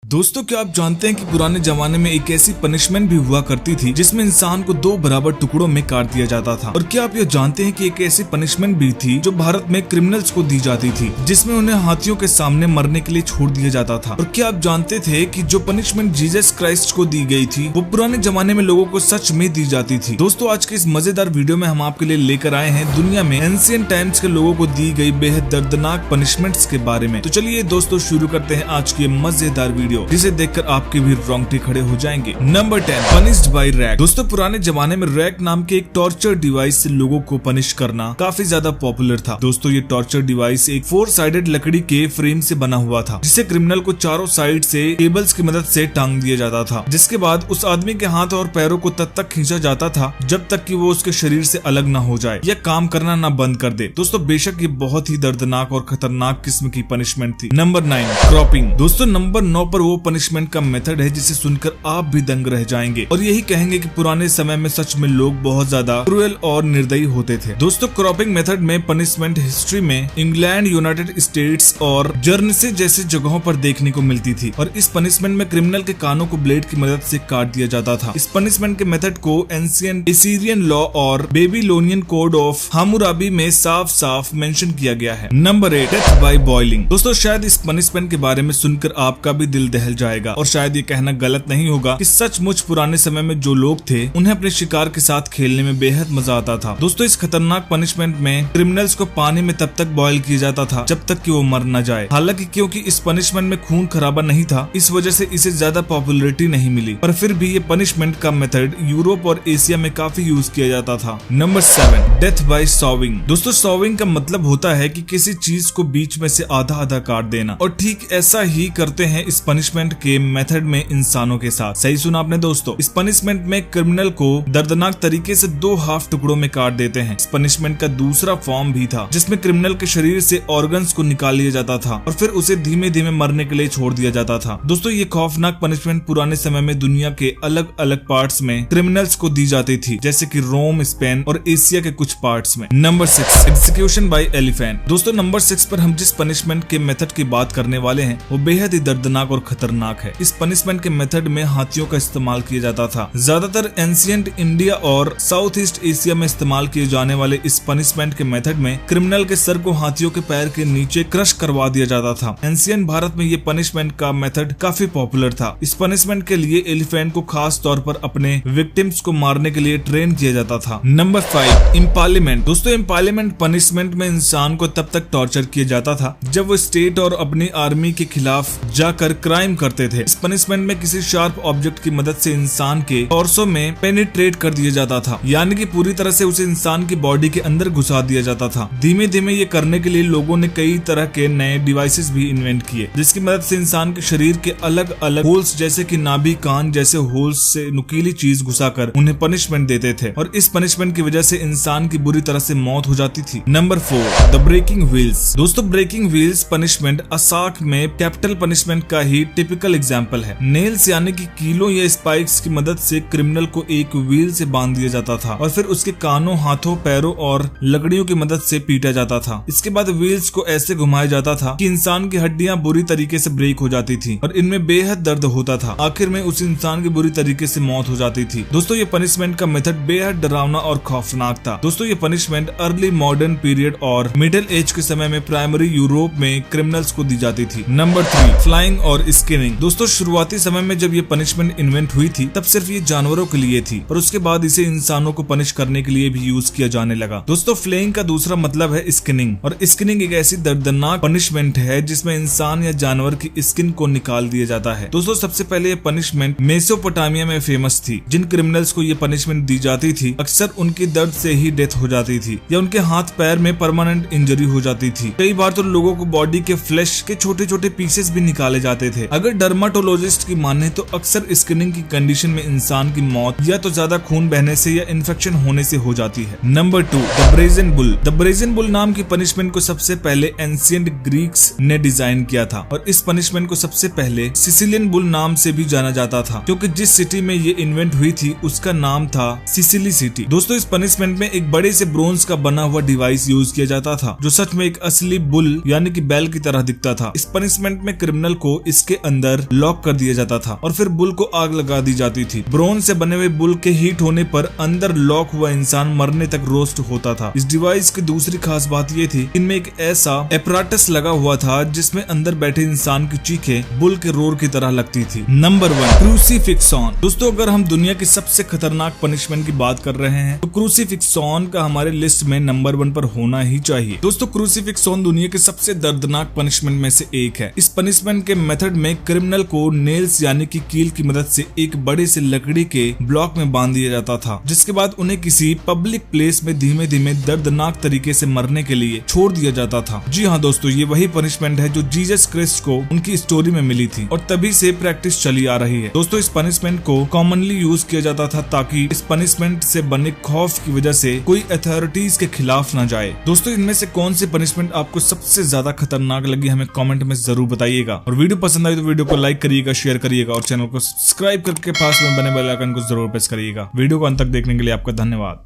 दोस्तों, क्या आप जानते हैं कि पुराने जमाने में एक ऐसी पनिशमेंट भी हुआ करती थी जिसमें इंसान को 2 बराबर टुकड़ों में काट दिया जाता था। और क्या आप ये जानते हैं कि एक ऐसी पनिशमेंट भी थी जो भारत में क्रिमिनल्स को दी जाती थी, जिसमें उन्हें हाथियों के सामने मरने के लिए छोड़ दिया जाता था। और क्या आप जानते थे कि जो पनिशमेंट जीसस क्राइस्ट को दी गई थी वो पुराने जमाने में लोगों को सच में दी जाती थी। दोस्तों, आज के इस मजेदार वीडियो में हम आपके लिए लेकर आए हैं दुनिया में एंशिएंट टाइम्स के लोगों को दी गई बेहद दर्दनाक पनिशमेंट्स के बारे में। तो चलिए दोस्तों, शुरू करते हैं आज की मजेदार वीडियो, जिसे देखकर आपके भी रोंगटे खड़े हो जाएंगे। Number 10, punished bye rag. दोस्तों, पुराने जमाने में रैग नाम के एक टॉर्चर डिवाइस से लोगों को पनिश करना काफी ज्यादा पॉपुलर था। दोस्तों, ये टॉर्चर डिवाइस एक 4 साइडेड लकड़ी के फ्रेम से बना हुआ था, जिसे क्रिमिनल को चारों साइड से केबल्स की मदद से टांग दिया जाता था, जिसके बाद उस आदमी के हाथ और पैरों को तब तक खींचा जाता था जब तक कि वो उसके शरीर से अलग न हो जाए या काम करना न बंद कर दे। दोस्तों, बेशक ये बहुत ही दर्दनाक और खतरनाक किस्म की पनिशमेंट थी। Number 9, cropping. दोस्तों, नंबर 9 पर वो पनिशमेंट का मेथड है जिसे सुनकर आप भी दंग रह जाएंगे और यही कहेंगे कि पुराने समय में सच में लोग बहुत ज्यादा क्रूएल और निर्दयी होते थे। दोस्तों, क्रॉपिंग मेथड में पनिशमेंट हिस्ट्री में इंग्लैंड, यूनाइटेड स्टेट्स और जर्मनी जैसी जगहों पर देखने को मिलती थी। और इस पनिशमेंट में क्रिमिनल के कानों को ब्लेड की मदद से काट दिया जाता था। इस पनिशमेंट के मेथड को एंशिएंट एसीरियन लॉ और बेबीलोनियन कोड ऑफ हामुराबी में साफ साफ मेंशन किया गया है। Number 8, death by boiling. दोस्तों, शायद इस पनिशमेंट के बारे में सुनकर आपका भी दिल दहल जाएगा और शायद ये कहना गलत नहीं होगा कि सचमुच पुराने समय में जो लोग थे उन्हें अपने शिकार के साथ खेलने में बेहद मजा आता था। दोस्तों, इस खतरनाक पनिशमेंट में क्रिमिनल्स को पानी में तब तक बॉयल किया जाता था जब तक कि वो मर न जाए। हालांकि क्योंकि इस पनिशमेंट में खून खराबा नहीं था, इस वजह से इसे ज्यादा पॉपुलैरिटी नहीं मिली, पर फिर भी ये पनिशमेंट का मेथड यूरोप और एशिया में काफी यूज किया जाता था। Number 7, death by sowing. दोस्तों, सॉविंग का मतलब होता है कि किसी चीज को बीच में से आधा आधा काट देना, और ठीक ऐसा ही करते हैं इस पनिशमेंट के मेथड में इंसानों के साथ। सही सुना आपने दोस्तों। इस पनिशमेंट में क्रिमिनल को दर्दनाक तरीके से 2 हाफ टुकड़ों में काट देते हैं। इस पनिशमेंट का दूसरा फॉर्म भी था जिसमें क्रिमिनल के शरीर से ऑर्गन्स को निकाल लिया जाता था और फिर उसे धीमे धीमे मरने के लिए छोड़ दिया जाता था। दोस्तों, ये खौफनाक पनिशमेंट पुराने समय में दुनिया के अलग अलग पार्ट्स में क्रिमिनल्स को दी जाती थी, जैसे कि रोम, स्पेन और एशिया के कुछ पार्ट्स में। Number 6, execution bye elephant. दोस्तों, नंबर 6 पर हम जिस पनिशमेंट के मेथड की बात करने वाले हैं वो बेहद ही दर्दनाक और खतरनाक है। इस पनिशमेंट के मेथड में हाथियों का इस्तेमाल किया जाता था। ज्यादातर एंशिएंट इंडिया और साउथ ईस्ट एशिया में इस्तेमाल किए जाने वाले इस पनिशमेंट के मेथड में क्रिमिनल के सर को हाथियों के पैर के नीचे क्रश करवा दिया जाता था। एंशिएंट भारत में ये पनिशमेंट का मेथड काफी पॉपुलर था। इस पनिशमेंट के लिए एलिफेंट को खास तौर पर अपने विक्टिम्स को मारने के लिए ट्रेन किया जाता था। नंबर 5, इम्पार्लिमेंट। दोस्तों, इम्पार्लिमेंट पनिशमेंट में इंसान को तब तक टॉर्चर किया जाता था जब वो स्टेट और अपनी आर्मी के खिलाफ जाकर क्राइम करते थे। इस पनिशमेंट में किसी शार्प ऑब्जेक्ट की मदद से इंसान के टॉर्सो में पेनिट्रेट कर दिया जाता था, यानी कि पूरी तरह से उसे इंसान की बॉडी के अंदर घुसा दिया जाता था। धीमे धीमे ये करने के लिए लोगों ने कई तरह के नए डिवाइसेस भी इन्वेंट किए, जिसकी मदद से इंसान के शरीर के अलग अलग होल्स जैसे कि नाभि, कान जैसे होल्स से नुकीली चीज घुसाकर उन्हें पनिशमेंट देते थे, और इस पनिशमेंट की वजह से इंसान की बुरी तरह से मौत हो जाती थी। Number 4, the breaking wheels. दोस्तों, ब्रेकिंग व्हील्स पनिशमेंट असाक में कैपिटल पनिशमेंट का ही टिपिकल एग्जाम्पल है। नेल्स यानी कि कीलों या स्पाइक्स की मदद से क्रिमिनल को एक व्हील से बांध दिया जाता था और फिर उसके कानों, हाथों, पैरों और लकड़ियों की मदद से पीटा जाता था। इसके बाद व्हील्स को ऐसे घुमाया जाता था कि इंसान की हड्डियां बुरी तरीके से ब्रेक हो जाती थी और इनमें बेहद दर्द होता था। आखिर में उस इंसान की बुरी तरीके से मौत हो जाती थी। दोस्तों, ये पनिशमेंट का मेथड बेहद डरावना और खौफनाक था। दोस्तों, ये पनिशमेंट अर्ली मॉडर्न पीरियड और मिडिल एज के समय में प्राइमरी यूरोप में क्रिमिनल्स को दी जाती थी। नंबर 3, फ्लाइंग और स्किनिंग। दोस्तों, शुरुआती समय में जब ये पनिशमेंट इन्वेंट हुई थी तब सिर्फ ये जानवरों के लिए थी, और उसके बाद इसे इंसानों को पनिश करने के लिए भी यूज किया जाने लगा। दोस्तों, फ्लेइंग का दूसरा मतलब है स्किनिंग, और स्किनिंग एक ऐसी दर्दनाक पनिशमेंट है जिसमें इंसान या जानवर की स्किन को निकाल दिया जाता है। दोस्तों, सबसे पहले ये पनिशमेंट मेसोपोटामिया में फेमस थी। जिन क्रिमिनल्स को ये पनिशमेंट दी जाती थी अक्सर उनकी दर्द से ही डेथ हो जाती थी या उनके हाथ पैर में परमानेंट इंजरी हो जाती थी। कई बार तो लोगों को बॉडी के फ्लैश के छोटे छोटे पीसेस भी निकाले जाते थे। अगर डर्माटोलॉजिस्ट की माने तो अक्सर स्किनिंग की कंडीशन में इंसान की मौत या तो ज्यादा खून बहने से या इन्फेक्शन होने से हो जाती है। Number 2, the brazen bull. The brazen bull नाम की पनिशमेंट को सबसे पहले एंशिएंट ग्रीक्स ने डिजाइन किया था, और इस पनिशमेंट को सबसे पहले सिसिलियन बुल नाम से भी जाना जाता था, क्योंकि जिस सिटी में ये इन्वेंट हुई थी उसका नाम था सिसिली सिटी। दोस्तों, इस पनिशमेंट में एक बड़े से ब्रोंज का बना हुआ डिवाइस यूज किया जाता था जो सच में एक असली बुल यानी कि बैल की तरह दिखता था। इस पनिशमेंट में क्रिमिनल को इसके अंदर लॉक कर दिया जाता था और फिर बुल को आग लगा दी जाती थी। ब्रोंज से बने हुए बुल के हीट होने पर अंदर लॉक हुआ इंसान मरने तक रोस्ट होता था। इस डिवाइस की दूसरी खास बात ये थी, इनमें एक ऐसा एपराटस लगा हुआ था जिसमें अंदर बैठे इंसान की चीखें बुल के रोर की तरह लगती थी। नंबर 1, क्रूसीफिक्सॉन। दोस्तों, अगर हम दुनिया की सबसे खतरनाक पनिशमेंट की बात कर रहे हैं तो क्रूसीफिक्सॉन का हमारे लिस्ट में नंबर 1 पर होना ही चाहिए। दोस्तों, क्रूसीफिक्सॉन दुनिया के सबसे दर्दनाक पनिशमेंट में से एक है। इस पनिशमेंट के मेथड में क्रिमिनल को नेल्स यानी कि कील की मदद से एक बड़े से लकड़ी के ब्लॉक में बांध दिया जाता था, जिसके बाद उन्हें किसी पब्लिक प्लेस में धीमे धीमे दर्दनाक तरीके से मरने के लिए छोड़ दिया जाता था। जी हाँ दोस्तों, ये वही पनिशमेंट है जो जीसस क्राइस्ट को उनकी स्टोरी में मिली थी और तभी से प्रैक्टिस चली आ रही है। दोस्तों, इस पनिशमेंट को कॉमनली यूज किया जाता था ताकि इस पनिशमेंट से बने खौफ की वजह से कोई अथॉरिटीज के खिलाफ न जाए। दोस्तों, इनमें से कौन सी पनिशमेंट आपको सबसे ज्यादा खतरनाक लगी हमें कमेंट में जरूर बताइएगा। और वीडियो पसंद आई तो वीडियो को लाइक करिएगा, शेयर करिएगा और चैनल को सब्सक्राइब करके पास में बने बेल आइकन को जरूर प्रेस करिएगा। वीडियो को अंत तक देखने के लिए आपका धन्यवाद।